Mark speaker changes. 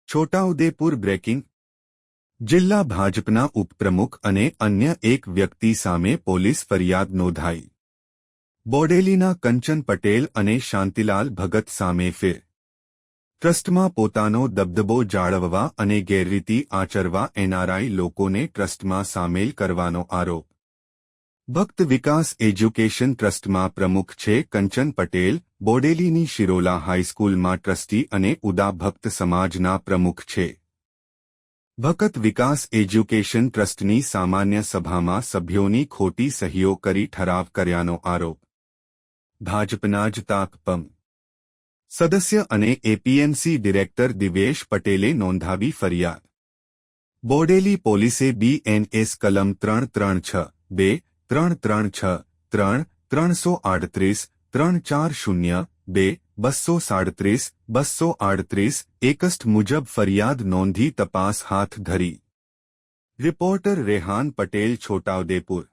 Speaker 1: Chhota Udepur breaking જિલ્લા ભાજપના ઉપપ્રમુખ અને અન્ય એક વ્યક્તિ સામે પોલીસ ફરિયાદ નોંધાઈ। બોડેલીના કંચન પટેલ અને શાંતિલાલ ભગત સામે ફેર ટ્રસ્ટમાં પોતાનો દબદબો જાળવવા અને ગેરરીતિ આચરવા એનઆરઆઈ લોકોને ટ્રસ્ટમાં સામેલ કરવાનો આરોપ। ભક્ત વિકાસ એજ્યુકેશન ટ્રસ્ટમાં પ્રમુખ છે કંચન પટેલ। બોડેલીની શિરોલા હાઈસ્કૂલમાં ટ્રસ્ટી અને ઉદા ભક્ત સમાજના પ્રમુખ છે। ભક્ત વિકાસ એજ્યુકેશન ટ્રસ્ટની સામાન્ય સભામાં સભ્યોની ખોટી સહીઓ કરી ઠરાવ કર્યાનો આરોપ। ભાજપના જ તાકપમ સદસ્ય અને એપીએમસી ડિરેક્ટર દિવેશ પટેલે નોંધાવી ફરિયાદ। બોડેલી પોલીસે બીએનએસ કલમ 336(2) 336 3 338 340 2 237 238 એકસ્ટ મુજબ ફરિયાદ નોંધી તપાસ હાથ ધરી। રિપોર્ટર રેહાન પટેલ, છોટાઉદેપુર।